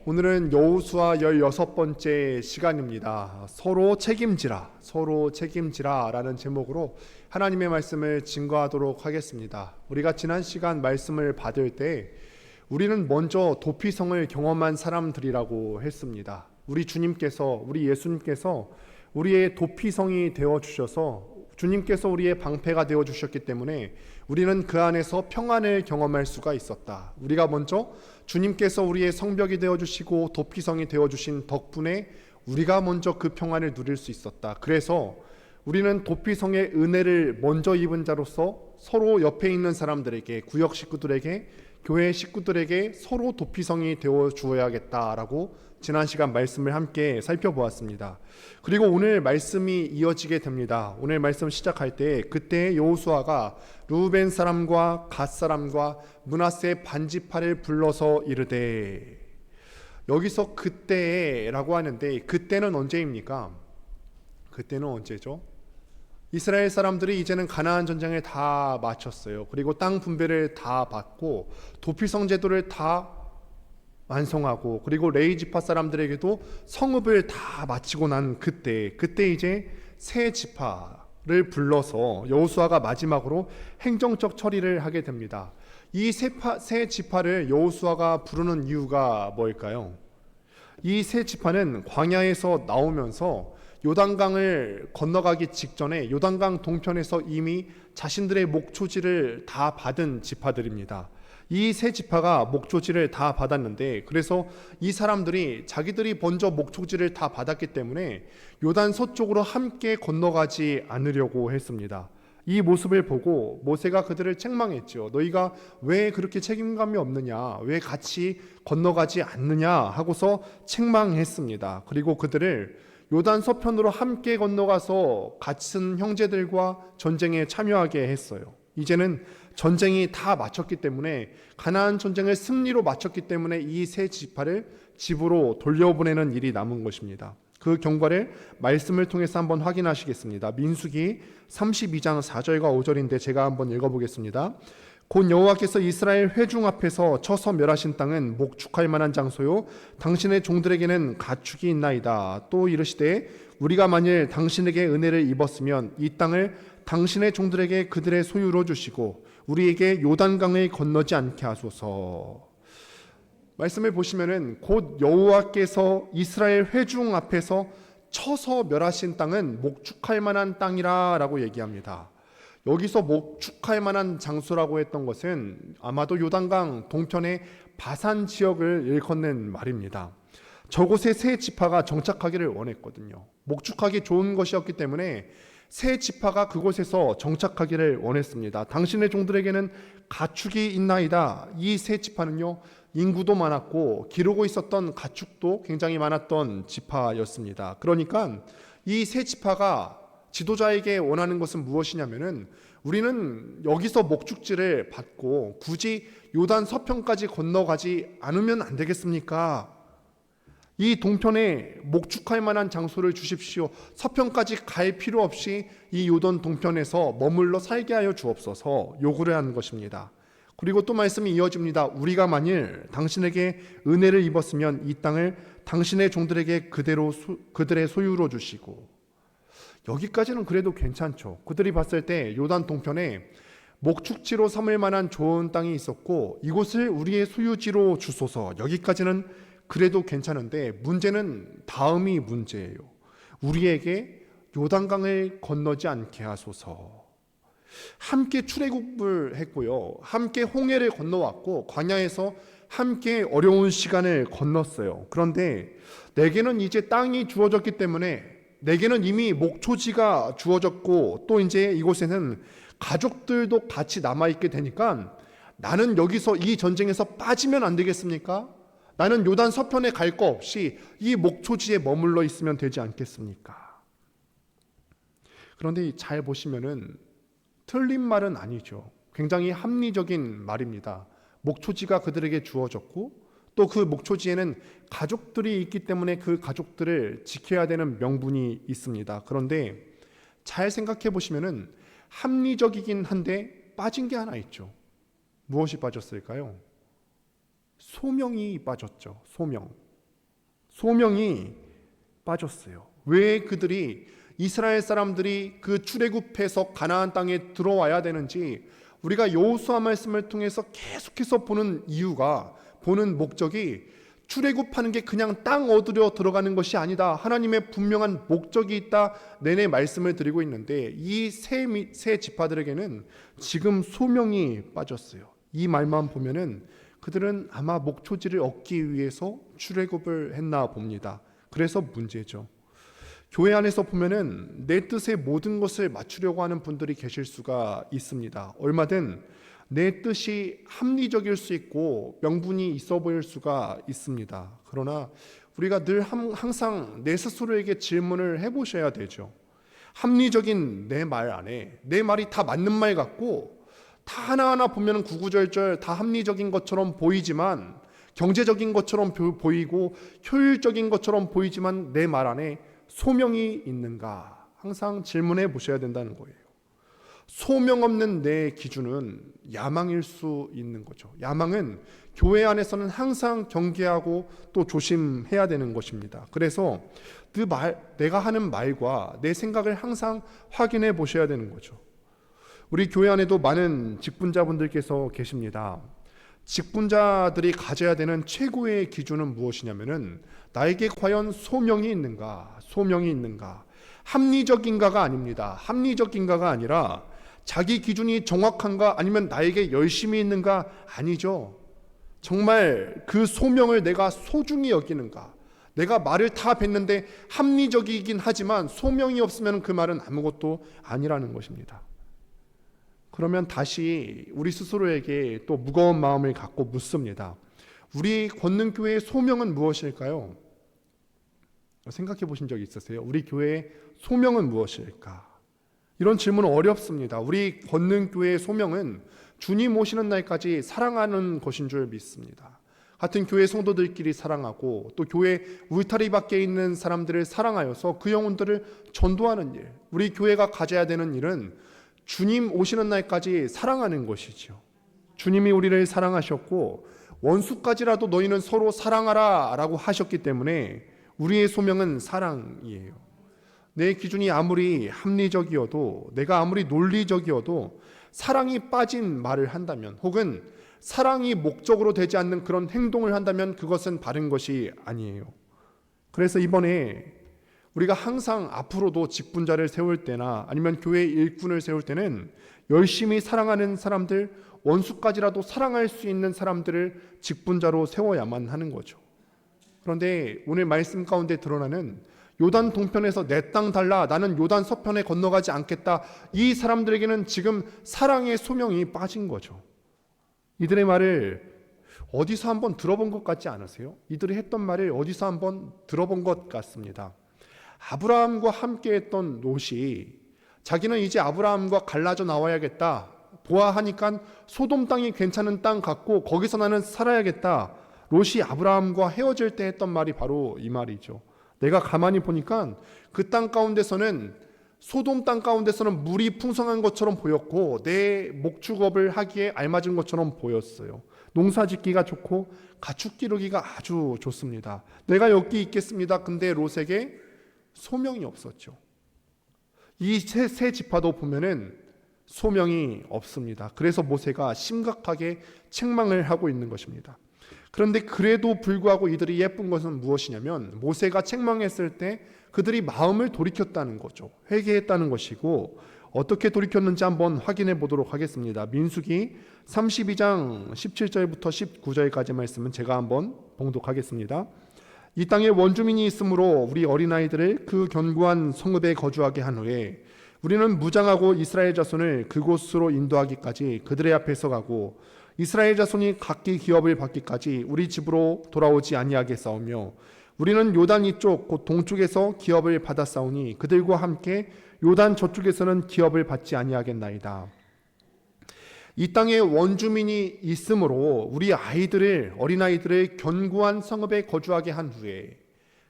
오늘은 여호수아 16번째 시간입니다. 서로 책임지라 라는 제목으로 하나님의 말씀을 증거하도록 하겠습니다. 우리가 지난 시간 말씀을 받을 때 우리는 먼저 도피성을 경험한 사람들이라고 했습니다. 우리 예수님께서 우리의 도피성이 되어주셔서 주님께서 우리의 방패가 되어주셨기 때문에 우리는 그 안에서 평안을 경험할 수가 있었다. 우리가 먼저 주님께서 우리의 성벽이 되어주시고 도피성이 되어주신 덕분에 우리가 먼저 그 평안을 누릴 수 있었다. 그래서 우리는 도피성의 은혜를 먼저 입은 자로서 서로 옆에 있는 사람들에게, 구역 식구들에게, 교회 식구들에게 서로 도피성이 되어 주어야겠다라고 지난 시간 말씀을 함께 살펴보았습니다. 그리고 오늘 말씀이 이어지게 됩니다. 오늘 말씀 시작할 때 그때 여호수아가 르우벤 사람과 갓 사람과 므낫세 반지파를 불러서 이르되, 여기서 그때라고 하는데 그때는 언제입니까? 그때는 언제죠? 이스라엘 사람들이 이제는 가나안 전쟁을 다 마쳤어요. 그리고 땅 분배를 다 받고 도피성 제도를 다 완성하고, 그리고 레위 지파 사람들에게도 성읍을 다 마치고 난 그때 이제 세 지파를 불러서 여호수아가 마지막으로 행정적 처리를 하게 됩니다. 이 세 지파를 여호수아가 부르는 이유가 뭘까요? 이 세 지파는 광야에서 나오면서 요단강을 건너가기 직전에 요단강 동편에서 이미 자신들의 목초지를 다 받은 지파들입니다. 이 세 지파가 목초지를 다 받았는데, 그래서 이 사람들이 자기들이 먼저 목초지를 다 받았기 때문에 요단 서쪽으로 함께 건너가지 않으려고 했습니다. 이 모습을 보고 모세가 그들을 책망했죠. 너희가 왜 그렇게 책임감이 없느냐, 왜 같이 건너가지 않느냐 하고서 책망했습니다. 그리고 그들을 요단 서편으로 함께 건너가서 같은 형제들과 전쟁에 참여하게 했어요. 이제는 전쟁이 다 마쳤기 때문에, 가나안 전쟁을 승리로 마쳤기 때문에 이 세 지파를 집으로 돌려보내는 일이 남은 것입니다. 그 경과를 말씀을 통해서 한번 확인하시겠습니다. 민수기 32장 4절과 5절인데 제가 한번 읽어보겠습니다. 곧 여호와께서 이스라엘 회중 앞에서 쳐서 멸하신 땅은 목축할 만한 장소요, 당신의 종들에게는 가축이 있나이다. 또 이르시되, 우리가 만일 당신에게 은혜를 입었으면 이 땅을 당신의 종들에게 그들의 소유로 주시고 우리에게 요단강을 건너지 않게 하소서. 말씀을 보시면은 곧 여호와께서 이스라엘 회중 앞에서 쳐서 멸하신 땅은 목축할 만한 땅이라 라고 얘기합니다. 여기서 목축할 만한 장소라고 했던 것은 아마도 요단강 동편의 바산 지역을 일컫는 말입니다. 저곳에 세 지파가 정착하기를 원했거든요. 목축하기 좋은 것이었기 때문에 세 지파가 그곳에서 정착하기를 원했습니다. 당신의 종들에게는 가축이 있나이다. 이 세 지파는요, 인구도 많았고 기르고 있었던 가축도 굉장히 많았던 지파였습니다. 그러니까 이 세 지파가 지도자에게 원하는 것은 무엇이냐면은, 우리는 여기서 목축지를 받고 굳이 요단 서편까지 건너가지 않으면 안 되겠습니까? 이 동편에 목축할 만한 장소를 주십시오. 서편까지 갈 필요 없이 이 요단 동편에서 머물러 살게 하여 주옵소서 요구를 하는 것입니다. 그리고 또 말씀이 이어집니다. 우리가 만일 당신에게 은혜를 입었으면 이 땅을 당신의 종들에게 그들의 소유로 주시고. 여기까지는 그래도 괜찮죠. 그들이 봤을 때 요단 동편에 목축지로 삼을 만한 좋은 땅이 있었고 이곳을 우리의 소유지로 주소서. 여기까지는 그래도 괜찮은데, 문제는 다음이 문제예요. 우리에게 요단강을 건너지 않게 하소서. 함께 출애굽을 했고요, 함께 홍해를 건너왔고 광야에서 함께 어려운 시간을 건넜어요. 그런데 내게는 이제 땅이 주어졌기 때문에, 내게는 이미 목초지가 주어졌고 또 이제 이곳에는 가족들도 같이 남아있게 되니까 나는 여기서 이 전쟁에서 빠지면 안 되겠습니까? 나는 요단 서편에 갈 거 없이 이 목초지에 머물러 있으면 되지 않겠습니까? 그런데 잘 보시면은 틀린 말은 아니죠. 굉장히 합리적인 말입니다. 목초지가 그들에게 주어졌고 또 그 목초지에는 가족들이 있기 때문에 그 가족들을 지켜야 되는 명분이 있습니다. 그런데 잘 생각해 보시면은 합리적이긴 한데 빠진 게 하나 있죠. 무엇이 빠졌을까요? 소명이 빠졌죠. 소명. 소명이 빠졌어요. 왜 그들이 이스라엘 사람들이 그 출애굽해서 가나안 땅에 들어와야 되는지 우리가 여호수아 말씀을 통해서 계속해서 보는 이유가, 보는 목적이 출애굽하는 게 그냥 땅 얻으려 들어가는 것이 아니다. 하나님의 분명한 목적이 있다. 내내 말씀을 드리고 있는데 이 세 지파들에게는 지금 소명이 빠졌어요. 이 말만 보면은 그들은 아마 목초지를 얻기 위해서 출애굽을 했나 봅니다. 그래서 문제죠. 교회 안에서 보면은 내 뜻에 모든 것을 맞추려고 하는 분들이 계실 수가 있습니다. 얼마든 내 뜻이 합리적일 수 있고 명분이 있어 보일 수가 있습니다. 그러나 우리가 늘 항상 내 스스로에게 질문을 해보셔야 되죠. 합리적인 내 말 안에 내 말이 다 맞는 말 같고 다 하나하나 보면 구구절절 다 합리적인 것처럼 보이지만, 경제적인 것처럼 보이고 효율적인 것처럼 보이지만 내 말 안에 소명이 있는가? 항상 질문해 보셔야 된다는 거예요. 소명 없는 내 기준은 야망일 수 있는 거죠. 야망은 교회 안에서는 항상 경계하고 또 조심해야 되는 것입니다. 그래서 내가 하는 말과 내 생각을 항상 확인해 보셔야 되는 거죠. 우리 교회 안에도 많은 직분자분들께서 계십니다. 직분자들이 가져야 되는 최고의 기준은 무엇이냐면은 나에게 과연 소명이 있는가? 소명이 있는가? 합리적인가가 아닙니다. 합리적인가가 아니라 자기 기준이 정확한가, 아니면 나에게 열심히 있는가? 아니죠. 정말 그 소명을 내가 소중히 여기는가? 내가 말을 다 뱉는데 합리적이긴 하지만 소명이 없으면 그 말은 아무것도 아니라는 것입니다. 그러면 다시 우리 스스로에게 또 무거운 마음을 갖고 묻습니다. 우리 권능교회의 소명은 무엇일까요? 생각해 보신 적이 있으세요? 우리 교회의 소명은 무엇일까? 이런 질문은 어렵습니다. 우리 권능교회의 소명은 주님 오시는 날까지 사랑하는 것인 줄 믿습니다. 같은 교회 성도들끼리 사랑하고 또 교회 울타리 밖에 있는 사람들을 사랑하여서 그 영혼들을 전도하는 일, 우리 교회가 가져야 되는 일은 주님 오시는 날까지 사랑하는 것이죠. 주님이 우리를 사랑하셨고 원수까지라도 너희는 서로 사랑하라 라고 하셨기 때문에 우리의 소명은 사랑이에요. 내 기준이 아무리 합리적이어도, 내가 아무리 논리적이어도 사랑이 빠진 말을 한다면, 혹은 사랑이 목적으로 되지 않는 그런 행동을 한다면 그것은 바른 것이 아니에요. 그래서 이번에 우리가 항상 앞으로도 직분자를 세울 때나 아니면 교회 일꾼을 세울 때는 열심히 사랑하는 사람들, 원수까지라도 사랑할 수 있는 사람들을 직분자로 세워야만 하는 거죠. 그런데 오늘 말씀 가운데 드러나는 요단 동편에서 내 땅 달라, 나는 요단 서편에 건너가지 않겠다, 이 사람들에게는 지금 사랑의 소명이 빠진 거죠. 이들의 말을 어디서 한번 들어본 것 같지 않으세요? 이들이 했던 말을 어디서 한번 들어본 것 같습니다. 아브라함과 함께 했던 롯이 자기는 이제 아브라함과 갈라져 나와야겠다, 보아하니까 소돔 땅이 괜찮은 땅 같고 거기서 나는 살아야겠다, 롯이 아브라함과 헤어질 때 했던 말이 바로 이 말이죠. 내가 가만히 보니까 그 땅 가운데서는, 소돔 땅 가운데서는 물이 풍성한 것처럼 보였고 내 목축업을 하기에 알맞은 것처럼 보였어요. 농사 짓기가 좋고 가축 기르기가 아주 좋습니다. 내가 여기 있겠습니다. 근데 롯에게 소명이 없었죠. 이 세 지파도 보면은 소명이 없습니다. 그래서 모세가 심각하게 책망을 하고 있는 것입니다. 그런데 그래도 불구하고 이들이 예쁜 것은 무엇이냐면, 모세가 책망했을 때 그들이 마음을 돌이켰다는 거죠. 회개했다는 것이고, 어떻게 돌이켰는지 한번 확인해 보도록 하겠습니다. 민수기 32장 17절부터 19절까지 말씀은 제가 한번 봉독하겠습니다. 이 땅에 원주민이 있으므로 우리 어린아이들을 그 견고한 성읍에 거주하게 한 후에 우리는 무장하고 이스라엘 자손을 그곳으로 인도하기까지 그들의 앞에 서가고 이스라엘 자손이 각기 기업을 받기까지 우리 집으로 돌아오지 아니하게 싸우며 우리는 요단 이쪽 곧 동쪽에서 기업을 받아 싸우니 그들과 함께 요단 저쪽에서는 기업을 받지 아니하겠나이다. 이 땅에 원주민이 있으므로 우리 어린아이들을 견고한 성읍에 거주하게 한 후에,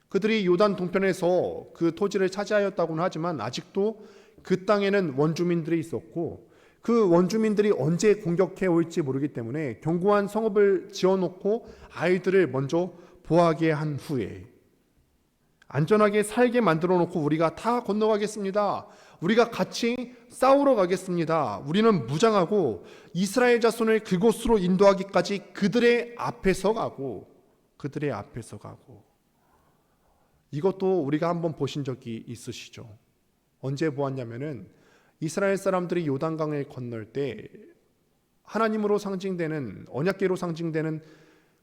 그들이 요단 동편에서 그 토지를 차지하였다고는 하지만 아직도 그 땅에는 원주민들이 있었고 그 원주민들이 언제 공격해 올지 모르기 때문에 견고한 성읍을 지어놓고 아이들을 먼저 보호하게 한 후에 안전하게 살게 만들어 놓고 우리가 다 건너가겠습니다. 우리가 같이 싸우러 가겠습니다. 우리는 무장하고 이스라엘 자손을 그곳으로 인도하기까지 그들의 앞에서 가고 이것도 우리가 한번 보신 적이 있으시죠? 언제 보았냐면은 이스라엘 사람들이 요단강을 건널 때 하나님으로 상징되는 언약궤로 상징되는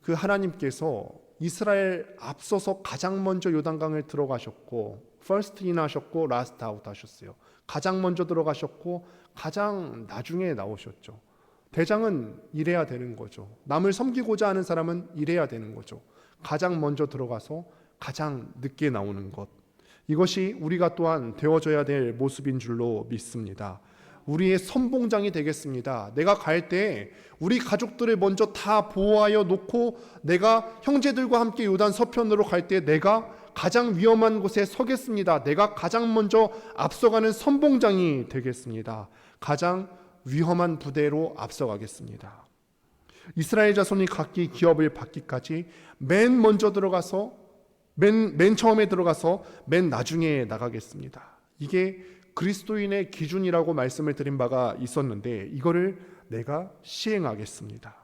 그 하나님께서 이스라엘 앞서서 가장 먼저 요단강을 들어가셨고 first in 하셨고 last out 하셨어요. 가장 먼저 들어가셨고 가장 나중에 나오셨죠. 대장은 이래야 되는 거죠. 남을 섬기고자 하는 사람은 이래야 되는 거죠. 가장 먼저 들어가서 가장 늦게 나오는 것. 이것이 우리가 또한 되어져야 될 모습인 줄로 믿습니다. 우리의 선봉장이 되겠습니다. 내가 갈 때 우리 가족들을 먼저 다 보호하여 놓고 내가 형제들과 함께 요단 서편으로 갈 때 내가 가장 위험한 곳에 서겠습니다. 내가 가장 먼저 앞서가는 선봉장이 되겠습니다. 가장 위험한 부대로 앞서가겠습니다. 이스라엘 자손이 각기 기업을 받기까지 맨 먼저 들어가서 맨 처음에 들어가서 맨 나중에 나가겠습니다. 이게 그리스도인의 기준이라고 말씀을 드린 바가 있었는데 이거를 내가 시행하겠습니다.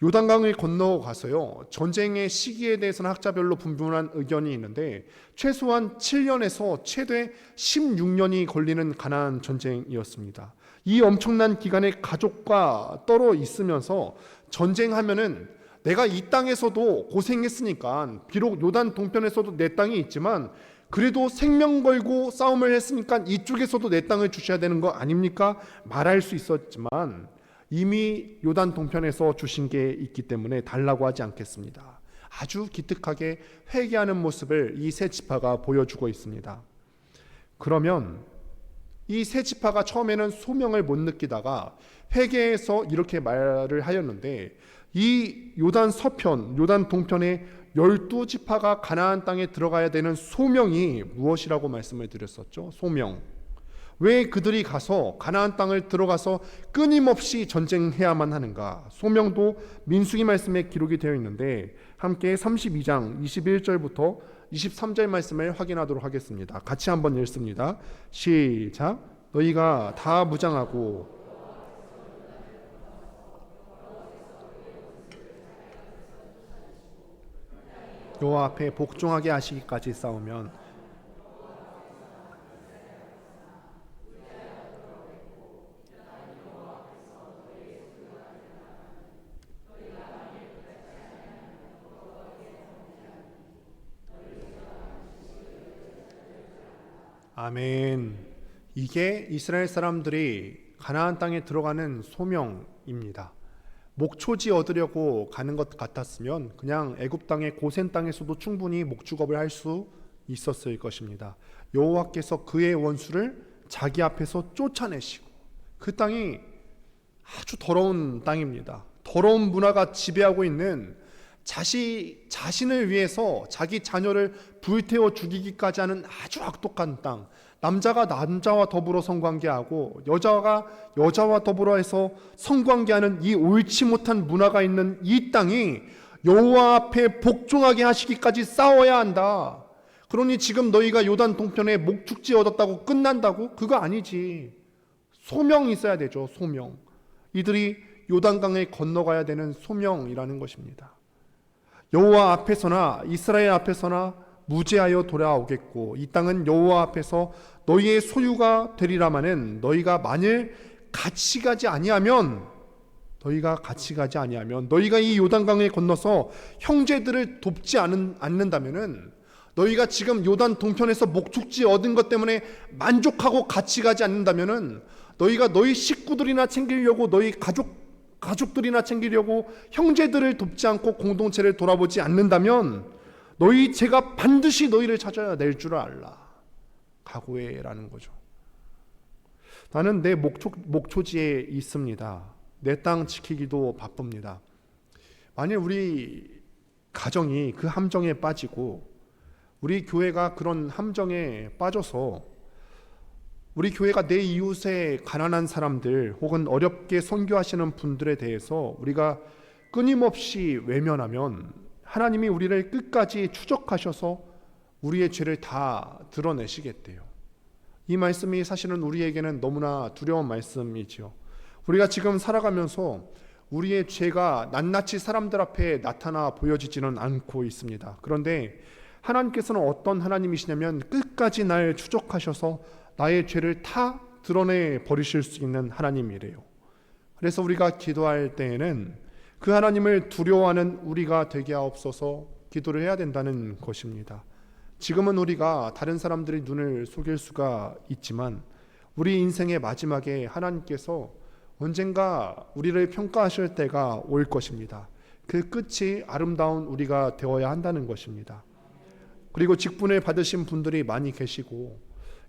요단강을 건너가서요, 전쟁의 시기에 대해서는 학자별로 분분한 의견이 있는데 최소한 7년에서 최대 16년이 걸리는 가나안 전쟁이었습니다. 이 엄청난 기간에 가족과 떨어 있으면서 전쟁하면은 내가 이 땅에서도 고생했으니까 비록 요단 동편에서도 내 땅이 있지만 그래도 생명 걸고 싸움을 했으니까 이쪽에서도 내 땅을 주셔야 되는 거 아닙니까? 말할 수 있었지만 이미 요단 동편에서 주신 게 있기 때문에 달라고 하지 않겠습니다. 아주 기특하게 회개하는 모습을 이 세 지파가 보여주고 있습니다. 그러면 이 세 지파가 처음에는 소명을 못 느끼다가 회개해서 이렇게 말을 하였는데 이 요단 서편, 요단 동편의 12지파가 가나안 땅에 들어가야 되는 소명이 무엇이라고 말씀을 드렸었죠? 소명. 왜 그들이 가서 가나안 땅을 들어가서 끊임없이 전쟁해야만 하는가? 소명도 민수기 말씀에 기록이 되어 있는데 함께 32장 21절부터 23절 말씀을 확인하도록 하겠습니다. 같이 한번 읽습니다. 시작. 너희가 다 무장하고 여호와 앞에 복종하게 하시기까지 싸우면 아멘. 이게 이스라엘 사람들이 가나안 땅에 들어가는 소명입니다. 목초지 얻으려고 가는 것 같았으면 그냥 애굽 땅의 고센 땅에서도 충분히 목축업을 할 수 있었을 것입니다. 여호와께서 그의 원수를 자기 앞에서 쫓아내시고 그 땅이 아주 더러운 땅입니다. 더러운 문화가 지배하고 있는 자신을 위해서 자기 자녀를 불태워 죽이기까지 하는 아주 악독한 땅. 남자가 남자와 더불어 성관계하고 여자가 여자와 더불어 해서 성관계하는 이 옳지 못한 문화가 있는 이 땅이 여호와 앞에 복종하게 하시기까지 싸워야 한다. 그러니 지금 너희가 요단 동편에 목축지 얻었다고 끝난다고? 그거 아니지. 소명이 있어야 되죠. 소명. 이들이 요단강을 건너가야 되는 소명이라는 것입니다. 여호와 앞에서나 이스라엘 앞에서나 무죄하여 돌아오겠고 이 땅은 여호와 앞에서 너희의 소유가 되리라마는 너희가 만일 같이 가지 아니하면 너희가 이 요단강을 건너서 형제들을 돕지 않는다면은 너희가 지금 요단 동편에서 목축지 얻은 것 때문에 만족하고 같이 가지 않는다면은 너희가 너희 식구들이나 챙기려고 너희 가족들이나 챙기려고 형제들을 돕지 않고 공동체를 돌아보지 않는다면 제가 반드시 너희를 찾아야 낼 줄 알라. 각오해라는 거죠. 나는 내 목초지에 있습니다. 내 땅 지키기도 바쁩니다. 만일 우리 가정이 그 함정에 빠지고 우리 교회가 그런 함정에 빠져서 우리 교회가 내 이웃의 가난한 사람들 혹은 어렵게 선교하시는 분들에 대해서 우리가 끊임없이 외면하면 하나님이 우리를 끝까지 추적하셔서 우리의 죄를 다 드러내시겠대요. 이 말씀이 사실은 우리에게는 너무나 두려운 말씀이지요. 우리가 지금 살아가면서 우리의 죄가 낱낱이 사람들 앞에 나타나 보여지지는 않고 있습니다. 그런데 하나님께서는 어떤 하나님이시냐면 끝까지 날 추적하셔서 나의 죄를 다 드러내 버리실 수 있는 하나님이래요. 그래서 우리가 기도할 때에는 그 하나님을 두려워하는 우리가 되게 하옵소서 기도를 해야 된다는 것입니다. 지금은 우리가 다른 사람들의 눈을 속일 수가 있지만 우리 인생의 마지막에 하나님께서 언젠가 우리를 평가하실 때가 올 것입니다. 그 끝이 아름다운 우리가 되어야 한다는 것입니다. 그리고 직분을 받으신 분들이 많이 계시고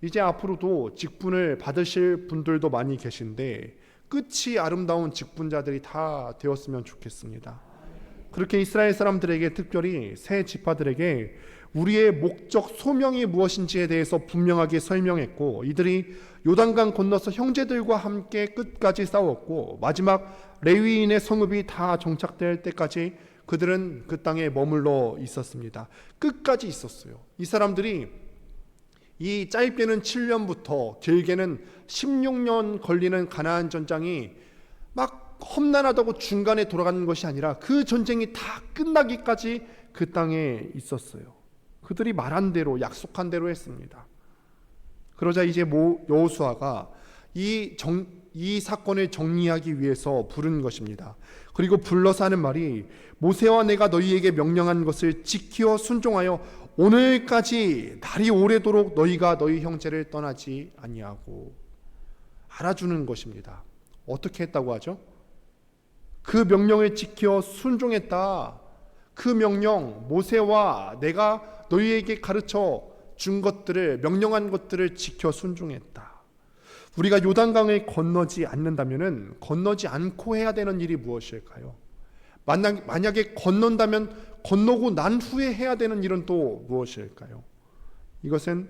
이제 앞으로도 직분을 받으실 분들도 많이 계신데 끝이 아름다운 직분자들이 다 되었으면 좋겠습니다. 그렇게 이스라엘 사람들에게, 특별히 세 지파들에게 우리의 목적, 소명이 무엇인지에 대해서 분명하게 설명했고, 이들이 요단강 건너서 형제들과 함께 끝까지 싸웠고 마지막 레위인의 성읍이 다 정착될 때까지 그들은 그 땅에 머물러 있었습니다. 끝까지 있었어요. 이 사람들이 이 짧게는 7년부터 길게는 16년 걸리는 가나안 전장이 막 험난하다고 중간에 돌아가는 것이 아니라 그 전쟁이 다 끝나기까지 그 땅에 있었어요. 그들이 말한 대로, 약속한 대로 했습니다. 그러자 이제 여호수아가 이 사건을 정리하기 위해서 부른 것입니다. 그리고 불러서 하는 말이, 모세와 내가 너희에게 명령한 것을 지키어 순종하여 오늘까지 날이 오래도록 너희가 너희 형제를 떠나지 아니하고, 알아주는 것입니다. 어떻게 했다고 하죠? 그 명령을 지켜 순종했다. 그 명령, 모세와 내가 너희에게 가르쳐 준 것들을, 명령한 것들을 지켜 순종했다. 우리가 요단강을 건너지 않는다면 건너지 않고 해야 되는 일이 무엇일까요? 만약에 건넌다면 건너고 난 후에 해야 되는 일은 또 무엇일까요? 이것은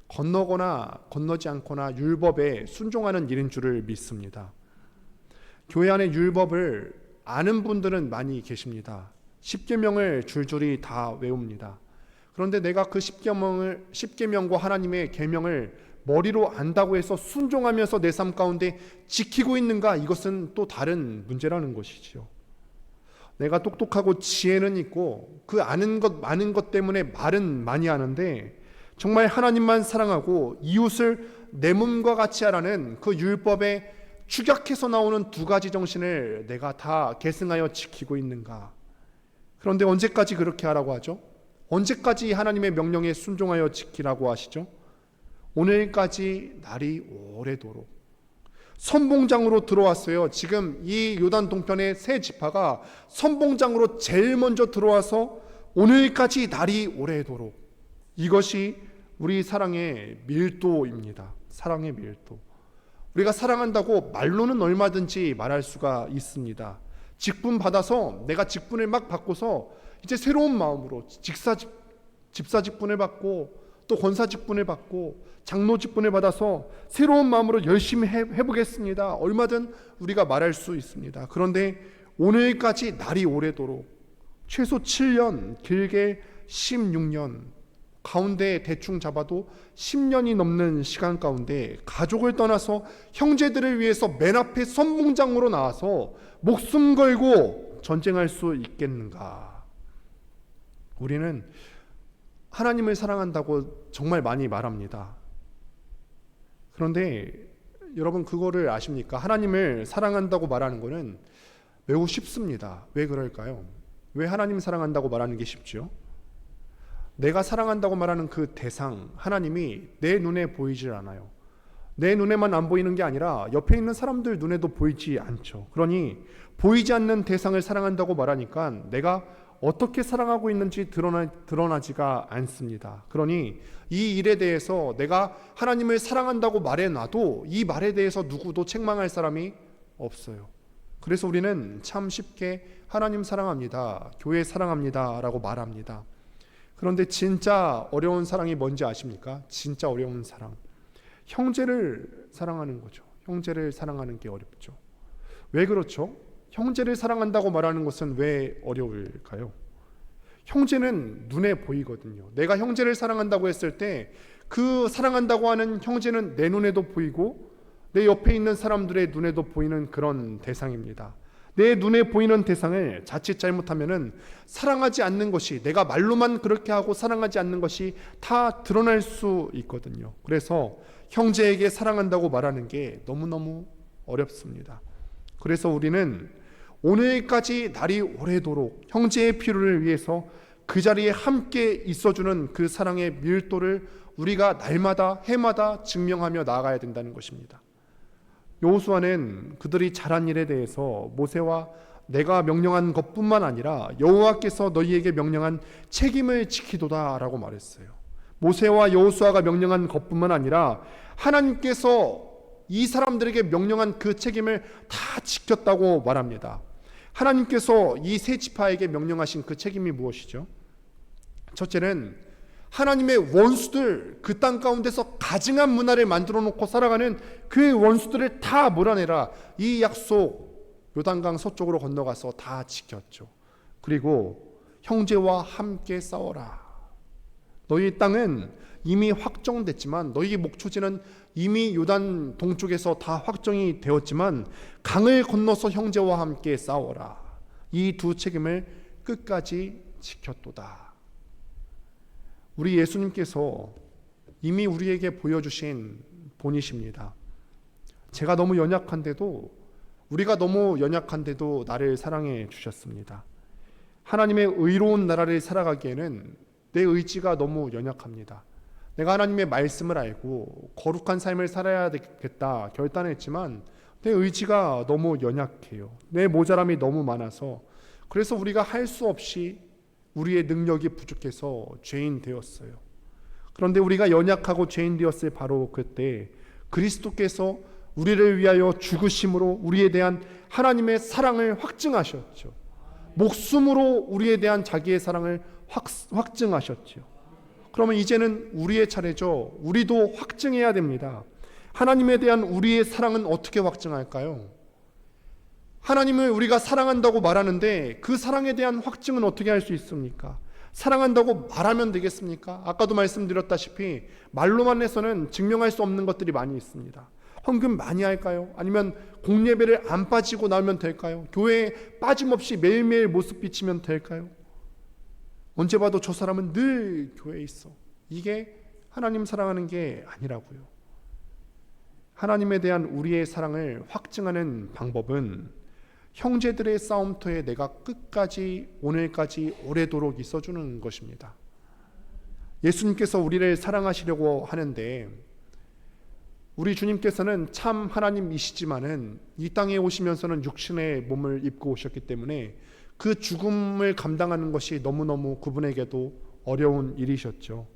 건너거나 건너지 않거나 율법에 순종하는 일인 줄을 믿습니다. 교회 안에 율법을 아는 분들은 많이 계십니다. 십계명을 줄줄이 다 외웁니다. 그런데 내가 그 십계명과 하나님의 계명을 머리로 안다고 해서 순종하면서 내 삶 가운데 지키고 있는가? 이것은 또 다른 문제라는 것이지요. 내가 똑똑하고 지혜는 있고 그 아는 것, 많은 것 때문에 말은 많이 하는데 정말 하나님만 사랑하고 이웃을 내 몸과 같이 하라는 그 율법에 축약해서 나오는 두 가지 정신을 내가 다 계승하여 지키고 있는가? 그런데 언제까지 그렇게 하라고 하죠? 언제까지 하나님의 명령에 순종하여 지키라고 하시죠? 오늘까지 날이 오래도록. 선봉장으로 들어왔어요. 지금 이 요단 동편의 세 지파가 선봉장으로 제일 먼저 들어와서 오늘까지 날이 오래도록. 이것이 우리 사랑의 밀도입니다. 사랑의 밀도. 우리가 사랑한다고 말로는 얼마든지 말할 수가 있습니다. 직분 받아서 내가 직분을 막 받고서 이제 새로운 마음으로 집사 직분을 받고 또 권사 직분을 받고 장로 직분을 받아서 새로운 마음으로 열심히 해보겠습니다. 얼마든 우리가 말할 수 있습니다. 그런데 오늘까지 날이 오래도록 최소 7년, 길게 16년, 가운데 대충 잡아도 10년이 넘는 시간 가운데 가족을 떠나서 형제들을 위해서 맨 앞에 선봉장으로 나와서 목숨 걸고 전쟁할 수 있겠는가? 우리는 하나님을 사랑한다고 정말 많이 말합니다. 그런데 여러분 그거를 아십니까? 하나님을 사랑한다고 말하는 것은 매우 쉽습니다. 왜 그럴까요? 왜 하나님 사랑한다고 말하는 게 쉽죠? 내가 사랑한다고 말하는 그 대상, 하나님이 내 눈에 보이질 않아요. 내 눈에만 안 보이는 게 아니라 옆에 있는 사람들 눈에도 보이지 않죠. 그러니 보이지 않는 대상을 사랑한다고 말하니까 내가 어떻게 사랑하고 있는지 드러나지가 않습니다. 그러니 이 일에 대해서 내가 하나님을 사랑한다고 말해놔도 이 말에 대해서 누구도 책망할 사람이 없어요. 그래서 우리는 참 쉽게 하나님 사랑합니다, 교회 사랑합니다 라고 말합니다. 그런데 진짜 어려운 사랑이 뭔지 아십니까? 진짜 어려운 사랑, 형제를 사랑하는 거죠. 형제를 사랑하는 게 어렵죠. 왜 그렇죠? 형제를 사랑한다고 말하는 것은 왜 어려울까요? 형제는 눈에 보이거든요. 내가 형제를 사랑한다고 했을 때 그 사랑한다고 하는 형제는 내 눈에도 보이고 내 옆에 있는 사람들의 눈에도 보이는 그런 대상입니다. 내 눈에 보이는 대상을 자칫 잘못하면은 사랑하지 않는 것이, 내가 말로만 그렇게 하고 사랑하지 않는 것이 다 드러날 수 있거든요. 그래서 형제에게 사랑한다고 말하는 게 너무너무 어렵습니다. 그래서 우리는 오늘까지 날이 오래도록 형제의 필요를 위해서 그 자리에 함께 있어주는 그 사랑의 밀도를 우리가 날마다 해마다 증명하며 나아가야 된다는 것입니다. 여호수아는 그들이 잘한 일에 대해서 모세와 내가 명령한 것뿐만 아니라 여호와께서 너희에게 명령한 책임을 지키도다 라고 말했어요. 모세와 여호수아가 명령한 것뿐만 아니라 하나님께서 이 사람들에게 명령한 그 책임을 다 지켰다고 말합니다. 하나님께서 이 세 지파에게 명령하신 그 책임이 무엇이죠? 첫째는 하나님의 원수들, 그 땅 가운데서 가증한 문화를 만들어 놓고 살아가는 그 원수들을 다 몰아내라. 이 약속 요단강 서쪽으로 건너가서 다 지켰죠. 그리고 형제와 함께 싸워라. 너희 땅은 이미 확정됐지만, 너희 목초지는 이미 요단 동쪽에서 다 확정이 되었지만 강을 건너서 형제와 함께 싸워라. 이 두 책임을 끝까지 지켰도다. 우리 예수님께서 이미 우리에게 보여주신 본이십니다. 제가 너무 연약한데도, 우리가 너무 연약한데도 나를 사랑해 주셨습니다. 하나님의 의로운 나라를 살아가기에는 내 의지가 너무 연약합니다. 내가 하나님의 말씀을 알고 거룩한 삶을 살아야 되겠다 결단했지만 내 의지가 너무 연약해요. 내 모자람이 너무 많아서, 그래서 우리가 할 수 없이 우리의 능력이 부족해서 죄인 되었어요. 그런데 우리가 연약하고 죄인 되었을 바로 그때 그리스도께서 우리를 위하여 죽으심으로 우리에 대한 하나님의 사랑을 확증하셨죠. 목숨으로 우리에 대한 자기의 사랑을 확증하셨죠. 그러면 이제는 우리의 차례죠. 우리도 확증해야 됩니다. 하나님에 대한 우리의 사랑은 어떻게 확증할까요? 하나님을 우리가 사랑한다고 말하는데 그 사랑에 대한 확증은 어떻게 할 수 있습니까? 사랑한다고 말하면 되겠습니까? 아까도 말씀드렸다시피 말로만 해서는 증명할 수 없는 것들이 많이 있습니다. 헌금 많이 할까요? 아니면 공예배를 안 빠지고 나오면 될까요? 교회에 빠짐없이 매일매일 모습 비치면 될까요? 언제 봐도 저 사람은 늘 교회에 있어. 이게 하나님 사랑하는 게 아니라고요. 하나님에 대한 우리의 사랑을 확증하는 방법은 형제들의 싸움터에 내가 끝까지, 오늘까지 오래도록 있어주는 것입니다. 예수님께서 우리를 사랑하시려고 하는데, 우리 주님께서는 참 하나님이시지만은 이 땅에 오시면서는 육신의 몸을 입고 오셨기 때문에 그 죽음을 감당하는 것이 너무너무 그분에게도 어려운 일이셨죠.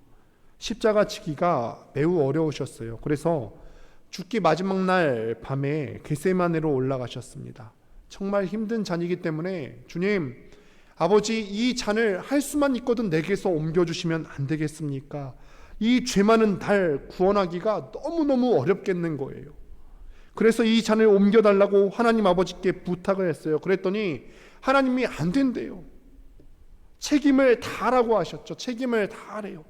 십자가 지기가 매우 어려우셨어요. 그래서 죽기 마지막 날 밤에 겟세마네로 올라가셨습니다. 정말 힘든 잔이기 때문에 주님, 아버지, 이 잔을 할 수만 있거든 내게서 옮겨주시면 안 되겠습니까? 이 죄 많은 날 구원하기가 너무너무 어렵겠는 거예요. 그래서 이 잔을 옮겨달라고 하나님 아버지께 부탁을 했어요. 그랬더니 하나님이 안 된대요. 책임을 다하라고 하셨죠. 책임을 다하래요.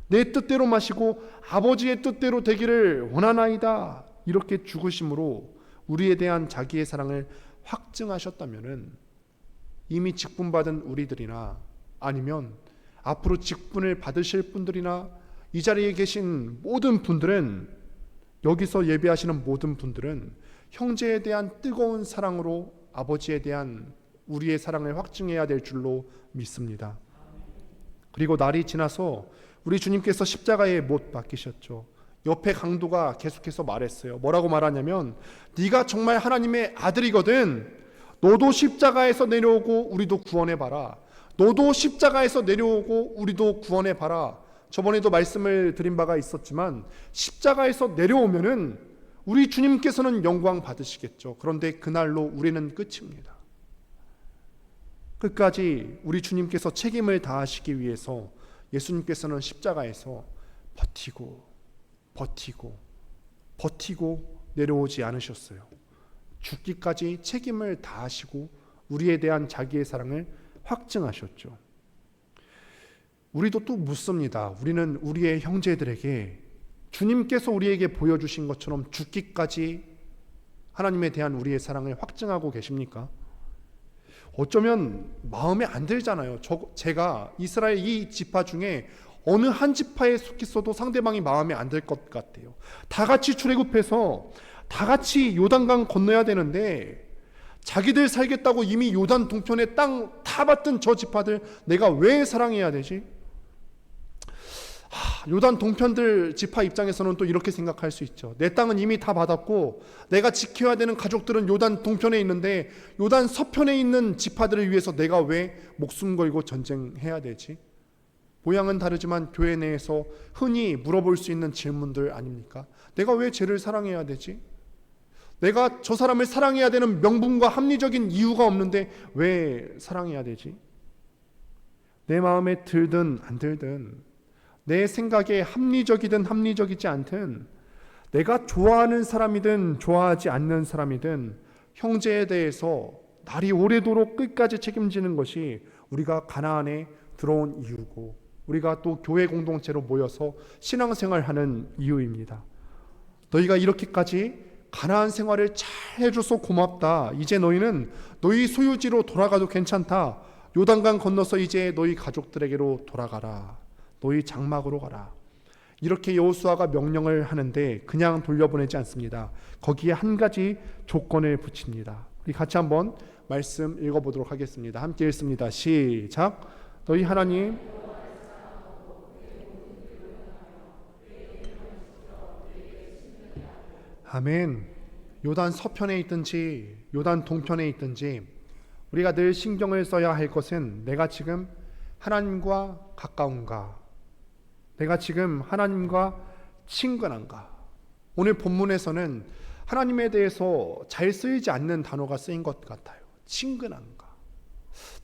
내 뜻대로 마시고 아버지의 뜻대로 되기를 원하나이다. 이렇게 죽으심으로 우리에 대한 자기의 사랑을 확증하셨다면은 이미 직분받은 우리들이나 아니면 앞으로 직분을 받으실 분들이나 이 자리에 계신 모든 분들은, 여기서 예배하시는 모든 분들은 형제에 대한 뜨거운 사랑으로 아버지에 대한 우리의 사랑을 확증해야 될 줄로 믿습니다. 그리고 날이 지나서 우리 주님께서 십자가에 못 박히셨죠. 옆에 강도가 계속해서 말했어요. 뭐라고 말하냐면, 네가 정말 하나님의 아들이거든 너도 십자가에서 내려오고 우리도 구원해봐라. 너도 십자가에서 내려오고 우리도 구원해봐라. 저번에도 말씀을 드린 바가 있었지만 십자가에서 내려오면은 우리 주님께서는 영광 받으시겠죠. 그런데 그날로 우리는 끝입니다. 끝까지 우리 주님께서 책임을 다하시기 위해서 예수님께서는 십자가에서 버티고 내려오지 않으셨어요. 죽기까지 책임을 다하시고 우리에 대한 자기의 사랑을 확증하셨죠. 우리도 또 묻습니다. 우리는 우리의 형제들에게 주님께서 우리에게 보여주신 것처럼 죽기까지 하나님에 대한 우리의 사랑을 확증하고 계십니까? 어쩌면 마음에 안 들잖아요. 제가 이스라엘 이 지파 중에 어느 한 지파에 속했어도 상대방이 마음에 안 들 것 같아요. 다 같이 출애굽해서 다 같이 요단강 건너야 되는데 자기들 살겠다고 이미 요단 동편에 땅 다 받던 저 지파들 내가 왜 사랑해야 되지? 요단 동편들 지파 입장에서는 또 이렇게 생각할 수 있죠. 내 땅은 이미 다 받았고 내가 지켜야 되는 가족들은 요단 동편에 있는데 요단 서편에 있는 지파들을 위해서 내가 왜 목숨 걸고 전쟁해야 되지? 모양은 다르지만 교회 내에서 흔히 물어볼 수 있는 질문들 아닙니까? 내가 왜 쟤를 사랑해야 되지? 내가 저 사람을 사랑해야 되는 명분과 합리적인 이유가 없는데 왜 사랑해야 되지? 내 마음에 들든 안 들든 내 생각에 합리적이든 합리적이지 않든 내가 좋아하는 사람이든 좋아하지 않는 사람이든 형제에 대해서 날이 오래도록 끝까지 책임지는 것이 우리가 가나안에 들어온 이유고 우리가 또 교회 공동체로 모여서 신앙생활하는 이유입니다. 너희가 이렇게까지 가나안 생활을 잘 해줘서 고맙다. 이제 너희는 너희 소유지로 돌아가도 괜찮다. 요단강 건너서 이제 너희 가족들에게로 돌아가라. 너희 장막으로 가라. 이렇게 여호수아가 명령을 하는데 그냥 돌려보내지 않습니다. 거기에 한 가지 조건을 붙입니다. 우리 같이 한번 말씀 읽어보도록 하겠습니다. 함께 읽습니다. 시작. 너희 하나님 아멘. 요단 서편에 있든지 요단 동편에 있든지 우리가 늘 신경을 써야 할 것은 내가 지금 하나님과 가까운가, 내가 지금 하나님과 친근한가. 오늘 본문에서는 하나님에 대해서 잘 쓰이지 않는 단어가 쓰인 것 같아요. 친근한가,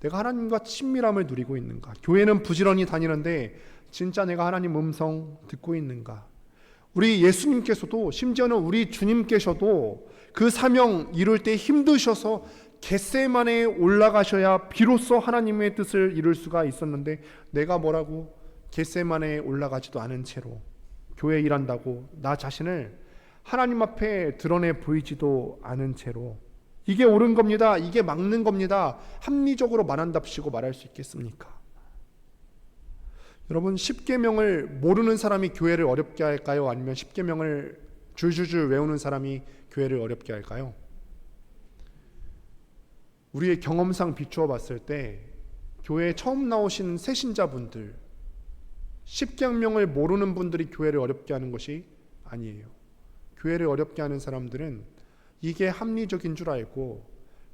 내가 하나님과 친밀함을 누리고 있는가. 교회는 부지런히 다니는데 진짜 내가 하나님 음성 듣고 있는가. 우리 예수님께서도 심지어는 우리 주님께서도 그 사명 이룰 때 힘드셔서 겟세마네에 올라가셔야 비로소 하나님의 뜻을 이룰 수가 있었는데 내가 뭐라고 겟세마네에 올라가지도 않은 채로 교회 일한다고 나 자신을 하나님 앞에 드러내 보이지도 않은 채로 이게 옳은 겁니다, 이게 막는 겁니다, 합리적으로 말한답시고 말할 수 있겠습니까? 여러분, 십계명을 모르는 사람이 교회를 어렵게 할까요? 아니면 십계명을 줄줄줄 외우는 사람이 교회를 어렵게 할까요? 우리의 경험상 비추어 봤을 때 교회에 처음 나오신 새신자분들, 십계명을 모르는 분들이 교회를 어렵게 하는 것이 아니에요. 교회를 어렵게 하는 사람들은 이게 합리적인 줄 알고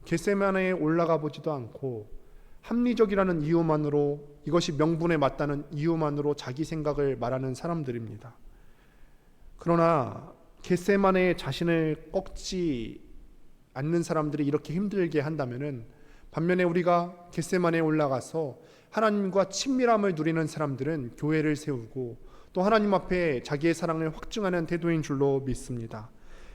겟세마네에 올라가 보지도 않고 합리적이라는 이유만으로, 이것이 명분에 맞다는 이유만으로 자기 생각을 말하는 사람들입니다. 그러나 겟세마네에 자신을 꺾지 않는 사람들이 이렇게 힘들게 한다면은, 반면에 우리가 겟세마네에 올라가서 하나님과 친밀함을 누리는 사람들은 교회를 세우고 또 하나님 앞에 자기의 사랑을 확증하는 태도인 줄로 믿습니다.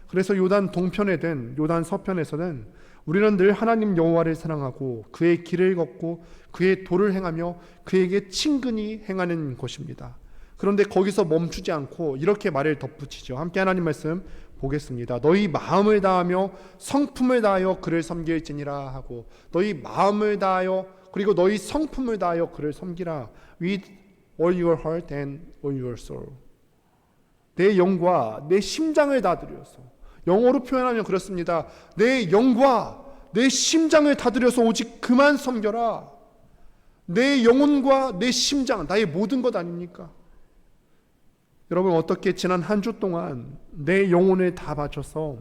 그래서 요단 동편에든 요단 서편에서는 우리는 늘 하나님 여호와를 사랑하고 그의 길을 걷고 그의 도를 행하며 그에게 친근히 행하는 것입니다. 그런데 거기서 멈추지 않고 이렇게 말을 덧붙이죠. 함께 하나님 말씀 보겠습니다. 너희 마음을 다하며 성품을 다하여 그를 섬길지니라 하고, 너희 마음을 다하여 그리고 너희 성품을 다하여 그를 섬기라. With all your heart and all your soul. 내 영과 내 심장을 다 들여서, 영어로 표현하면 그렇습니다. 내 영과 내 심장을 다 들여서 오직 그만 섬겨라. 내 영혼과 내 심장, 나의 모든 것 아닙니까? 여러분, 어떻게 지난 한 주 동안 내 영혼을 다 바쳐서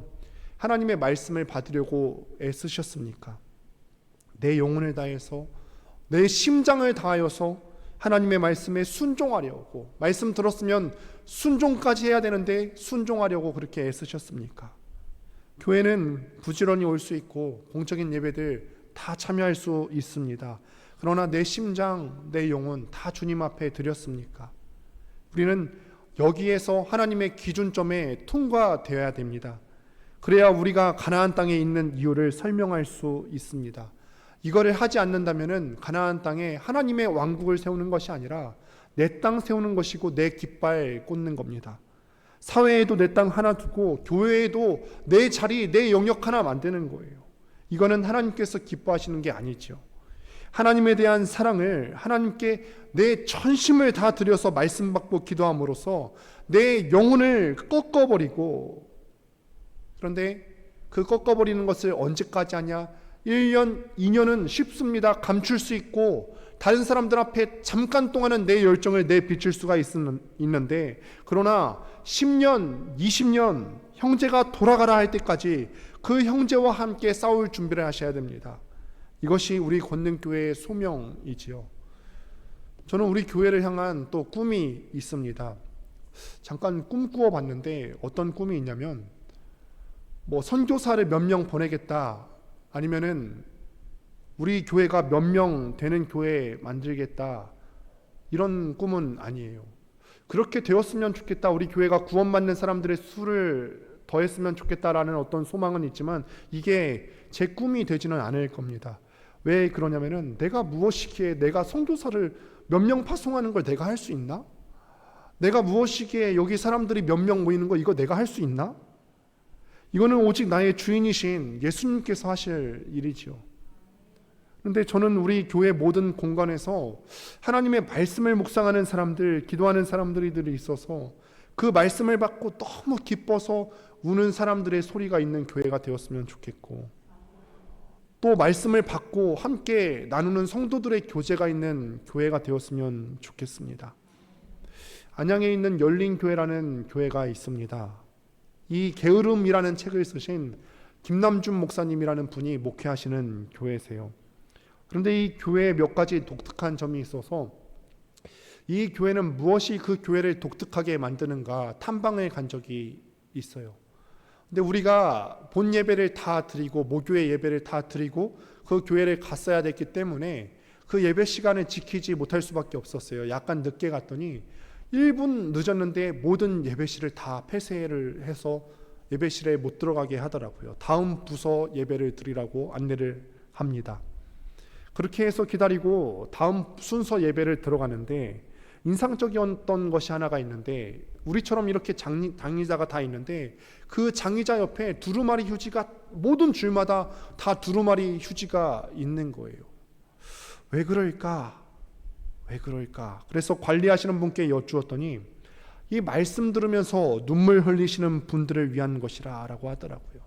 하나님의 말씀을 받으려고 애쓰셨습니까? 내 영혼을 다해서, 내 심장을 다하여서 하나님의 말씀에 순종하려고, 말씀 들었으면 순종까지 해야 되는데 순종하려고 그렇게 애쓰셨습니까? 교회는 부지런히 올 수 있고 공적인 예배들 다 참여할 수 있습니다. 그러나 내 심장, 내 영혼 다 주님 앞에 드렸습니까? 우리는 여기에서 하나님의 기준점에 통과되어야 됩니다. 그래야 우리가 가나안 땅에 있는 이유를 설명할 수 있습니다. 이거를 하지 않는다면은 가나안 땅에 하나님의 왕국을 세우는 것이 아니라 내 땅 세우는 것이고 내 깃발 꽂는 겁니다. 사회에도 내 땅 하나 두고 교회에도 내 자리, 내 영역 하나 만드는 거예요. 이거는 하나님께서 기뻐하시는 게 아니죠. 하나님에 대한 사랑을 하나님께 내 전심을 다 들여서 말씀 받고 기도함으로써 내 영혼을 꺾어버리고, 그런데 그 꺾어버리는 것을 언제까지 하냐? 1년, 2년은 쉽습니다. 감출 수 있고 다른 사람들 앞에 잠깐 동안은 내 열정을 내비칠 수가 있는데, 그러나 10년, 20년 형제가 돌아가라 할 때까지 그 형제와 함께 싸울 준비를 하셔야 됩니다. 이것이 우리 권능교회의 소명이지요. 저는 우리 교회를 향한 또 꿈이 있습니다. 잠깐 꿈꾸어 봤는데 어떤 꿈이 있냐면, 선교사를 몇 명 보내겠다, 아니면은 우리 교회가 몇 명 되는 교회 만들겠다, 이런 꿈은 아니에요. 그렇게 되었으면 좋겠다, 우리 교회가 구원받는 사람들의 수를 더했으면 좋겠다라는 어떤 소망은 있지만 이게 제 꿈이 되지는 않을 겁니다. 왜 그러냐면은 내가 무엇이기에 내가 선교사를 몇 명 파송하는 걸 내가 할 수 있나? 내가 무엇이기에 여기 사람들이 몇 명 모이는 거 이거 내가 할 수 있나? 이거는 오직 나의 주인이신 예수님께서 하실 일이지요. 그런데 저는 우리 교회 모든 공간에서 하나님의 말씀을 묵상하는 사람들, 기도하는 사람들이 있어서 그 말씀을 받고 너무 기뻐서 우는 사람들의 소리가 있는 교회가 되었으면 좋겠고, 또 말씀을 받고 함께 나누는 성도들의 교제가 있는 교회가 되었으면 좋겠습니다. 안양에 있는 열린교회라는 교회가 있습니다. 이 게으름이라는 책을 쓰신 김남준 목사님이라는 분이 목회하시는 교회세요. 그런데 이 교회에 몇 가지 독특한 점이 있어서 이 교회는 무엇이 그 교회를 독특하게 만드는가 탐방을 간 적이 있어요. 근데 우리가 본 예배를 다 드리고 모교회 예배를 다 드리고 그 교회를 갔어야 됐기 때문에 그 예배 시간을 지키지 못할 수밖에 없었어요. 약간 늦게 갔더니 1분 늦었는데 모든 예배실을 다 폐쇄를 해서 예배실에 못 들어가게 하더라고요. 다음 부서 예배를 드리라고 안내를 합니다. 그렇게 해서 기다리고 다음 순서 예배를 들어가는데 인상적이었던 것이 하나가 있는데, 우리처럼 이렇게 장의자가 다 있는데 그 장의자 옆에 두루마리 휴지가 모든 줄마다 다 두루마리 휴지가 있는 거예요. 왜 그럴까? 그래서 관리하시는 분께 여쭈었더니 이 말씀 들으면서 눈물 흘리시는 분들을 위한 것이라 라고 하더라고요.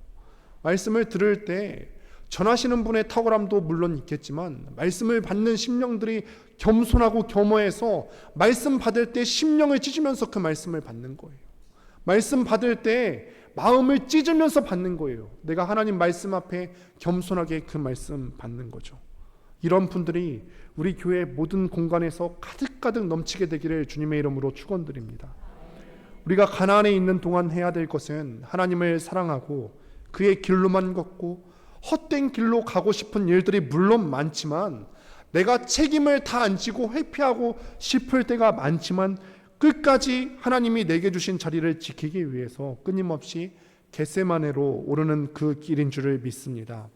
말씀을 들을 때 전하시는 분의 탁월함도 물론 있겠지만 말씀을 받는 심령들이 겸손하고 겸허해서 말씀 받을 때 심령을 찢으면서 그 말씀을 받는 거예요. 말씀 받을 때 마음을 찢으면서 받는 거예요. 내가 하나님 말씀 앞에 겸손하게 그 말씀 받는 거죠. 이런 분들이 우리 교회 모든 공간에서 가득가득 넘치게 되기를 주님의 이름으로 축원드립니다. 우리가 가나안에 있는 동안 해야 될 것은 하나님을 사랑하고 그의 길로만 걷고, 헛된 길로 가고 싶은 일들이 물론 많지만 내가 책임을 다 안 지고 회피하고 싶을 때가 많지만 끝까지 하나님이 내게 주신 자리를 지키기 위해서 끊임없이 겟세마네로 오르는 그 길인 줄을 믿습니다.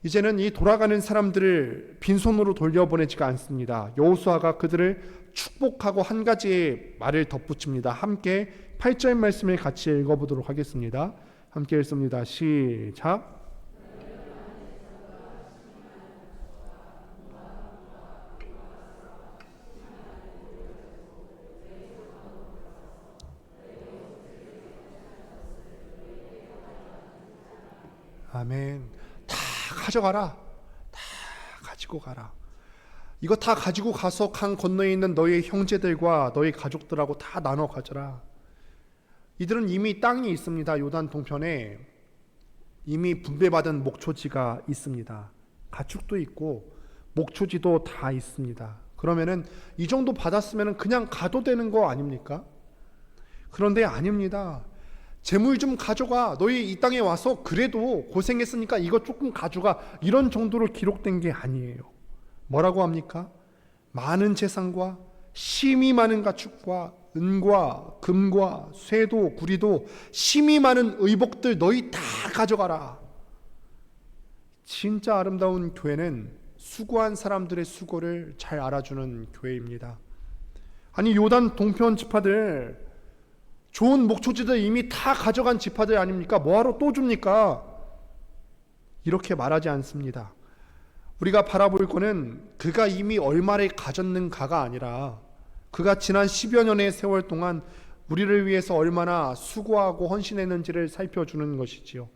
이제는 이 돌아가는 사람들을 빈손으로 돌려보내지가 않습니다. 여호수아가 그들을 축복하고 한 가지의 말을 덧붙입니다. 함께 8절 말씀을 같이 읽어보도록 하겠습니다. 함께 읽습니다. 시작. 아멘. 다 가져가라. 다 가지고 가라. 이거 다 가지고 가서 강 건너에 있는 너의 형제들과 너의 가족들하고 다 나눠 가져라. 이들은 이미 땅이 있습니다. 요단 동편에 이미 분배받은 목초지가 있습니다. 가축도 있고 목초지도 다 있습니다. 그러면은 이 정도 받았으면 그냥 가도 되는 거 아닙니까? 그런데 아닙니다. 재물 좀 가져가. 너희 이 땅에 와서 그래도 고생했으니까 이거 조금 가져가. 이런 정도로 기록된 게 아니에요. 뭐라고 합니까? 많은 재산과 심이 많은 가축과 은과 금과 쇠도 구리도 심이 많은 의복들 너희 다 가져가라. 진짜 아름다운 교회는 수고한 사람들의 수고를 잘 알아주는 교회입니다. 아니, 요단 동편 지파들, 좋은 목초지들 이미 다 가져간 지파들 아닙니까? 뭐하러 또 줍니까? 이렇게 말하지 않습니다. 우리가 바라볼 거는 그가 이미 얼마를 가졌는가가 아니라 그가 지난 10여 년의 세월 동안 우리를 위해서 얼마나 수고하고 헌신했는지를 살펴주는 것이지요.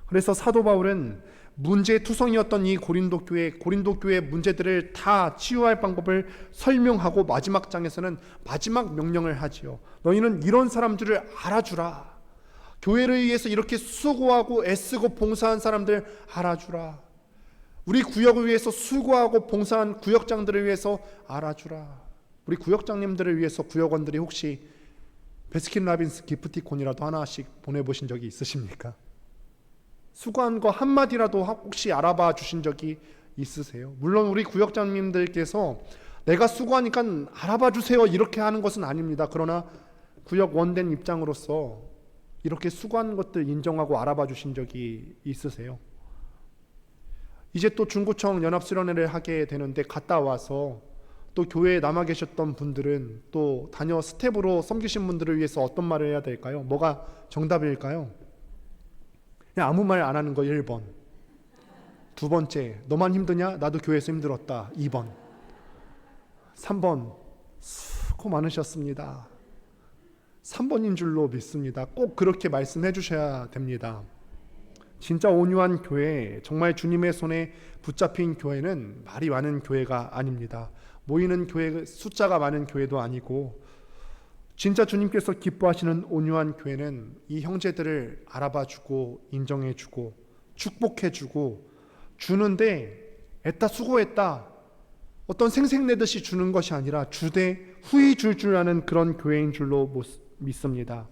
그래서 사도 바울은 문제투성이었던 이 고린도 교회 문제들을 다 치유할 방법을 설명하고 마지막 장에서는 마지막 명령을 하지요. 너희는 이런 사람들을 알아주라. 교회를 위해서 이렇게 수고하고 애쓰고 봉사한 사람들 알아주라. 우리 구역을 위해서 수고하고 봉사한 구역장들을 위해서 알아주라. 우리 구역장님들을 위해서 구역원들이 혹시 베스킨라빈스 기프티콘이라도 하나씩 보내보신 적이 있으십니까? 수고한 거 한마디라도 혹시 알아봐 주신 적이 있으세요? 물론 우리 구역장님들께서 내가 수고하니까 알아봐 주세요 이렇게 하는 것은 아닙니다. 그러나 구역 원된 입장으로서 이렇게 수고한 것들 인정하고 알아봐 주신 적이 있으세요? 이제 또 중구청 연합수련회를 하게 되는데 갔다 와서 또 교회에 남아 계셨던 분들은 또 다녀 스텝으로 섬기신 분들을 위해서 어떤 말을 해야 될까요? 뭐가 정답일까요? 그냥 아무 말 안 하는 거 1번. 두 번째, 너만 힘드냐? 나도 교회에서 힘들었다. 2번. 3번, 수고 많으셨습니다. 3번인 줄로 믿습니다. 꼭 그렇게 말씀해 주셔야 됩니다. 진짜 온유한 교회, 정말 주님의 손에 붙잡힌 교회는 말이 많은 교회가 아닙니다. 모이는 교회 숫자가 많은 교회도 아니고 진짜 주님께서 기뻐하시는 온유한 교회는 이 형제들을 알아봐주고 인정해주고 축복해주고 주는데 애따 수고했다 어떤 생색내듯이 주는 것이 아니라 주되 후히 줄 아는 그런 교회인 줄로 믿습니다.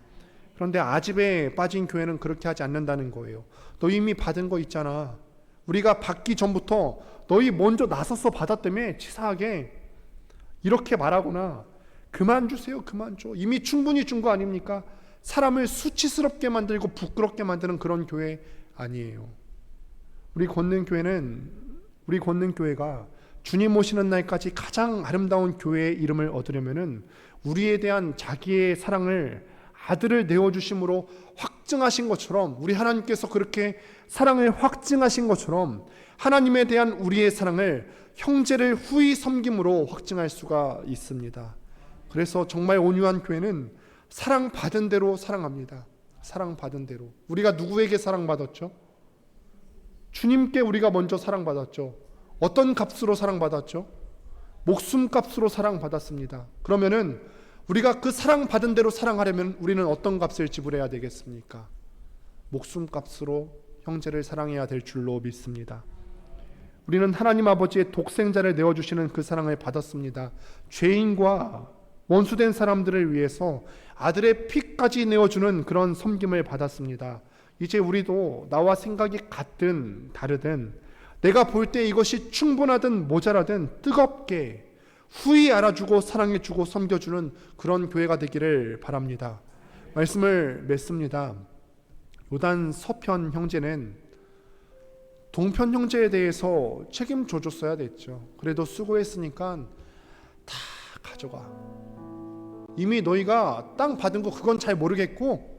그런데 아집에 빠진 교회는 그렇게 하지 않는다는 거예요. 너 이미 받은 거 있잖아. 우리가 받기 전부터 너희 먼저 나서서 받았다며 치사하게 이렇게 말하거나 그만 주세요, 그만 줘. 이미 충분히 준 거 아닙니까? 사람을 수치스럽게 만들고 부끄럽게 만드는 그런 교회 아니에요. 우리 걷는 교회가 주님 오시는 날까지 가장 아름다운 교회의 이름을 얻으려면은 우리에 대한 자기의 사랑을 아들을 내어주심으로 확증하신 것처럼 우리 하나님께서 그렇게 사랑을 확증하신 것처럼 하나님에 대한 우리의 사랑을 형제를 후히 섬김으로 확증할 수가 있습니다. 그래서 정말 온유한 교회는 사랑받은 대로 사랑합니다. 사랑받은 대로. 우리가 누구에게 사랑받았죠? 주님께 우리가 먼저 사랑받았죠. 어떤 값으로 사랑받았죠? 목숨값으로 사랑받았습니다. 그러면은 우리가 그 사랑받은 대로 사랑하려면 우리는 어떤 값을 지불해야 되겠습니까? 목숨값으로 형제를 사랑해야 될 줄로 믿습니다. 우리는 하나님 아버지의 독생자를 내어주시는 그 사랑을 받았습니다. 죄인과 원수된 사람들을 위해서 아들의 피까지 내어주는 그런 섬김을 받았습니다. 이제 우리도 나와 생각이 같든 다르든 내가 볼 때 이것이 충분하든 모자라든 뜨겁게 후히 알아주고 사랑해주고 섬겨주는 그런 교회가 되기를 바랍니다. 말씀을 맺습니다. 요단 서편 형제는 동편 형제에 대해서 책임져 줬어야 됐죠. 그래도 수고했으니까 다 가져가. 이미 너희가 땅 받은 거 그건 잘 모르겠고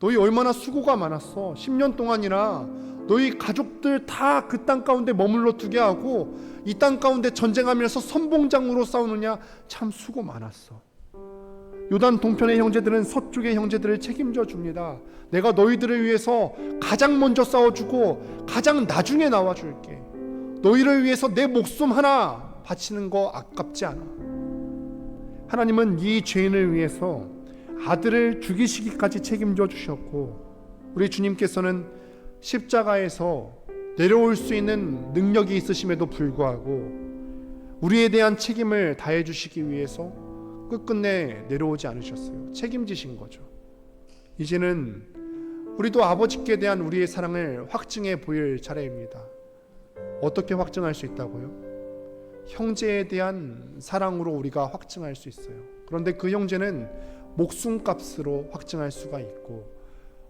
너희 얼마나 수고가 많았어. 10년 동안이나 너희 가족들 다 그 땅 가운데 머물러 두게 하고 이 땅 가운데 전쟁하면서 선봉장으로 싸우느냐 참 수고 많았어. 요단 동편의 형제들은 서쪽의 형제들을 책임져 줍니다. 내가 너희들을 위해서 가장 먼저 싸워주고 가장 나중에 나와줄게. 너희를 위해서 내 목숨 하나 바치는 거 아깝지 않아. 하나님은 이 죄인을 위해서 아들을 죽이시기까지 책임져 주셨고 우리 주님께서는 십자가에서 내려올 수 있는 능력이 있으심에도 불구하고 우리에 대한 책임을 다해 주시기 위해서 끝끝내 내려오지 않으셨어요. 책임지신 거죠. 이제는 우리도 아버지께 대한 우리의 사랑을 확증해 보일 차례입니다. 어떻게 확증할 수 있다고요? 형제에 대한 사랑으로 우리가 확증할 수 있어요. 그런데 그 형제는 목숨값으로 확증할 수가 있고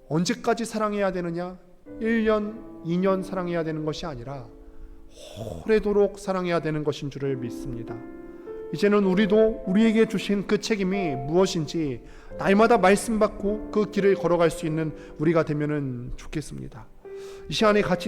언제까지 사랑해야 되느냐? 1년, 2년 사랑해야 되는 것이 아니라 오래도록 사랑해야 되는 것인 줄을 믿습니다. 이제는 우리도 우리에게 주신 그 책임이 무엇인지 날마다 말씀 받고 그 길을 걸어갈 수 있는 우리가 되면은 좋겠습니다. 이 시간에 같이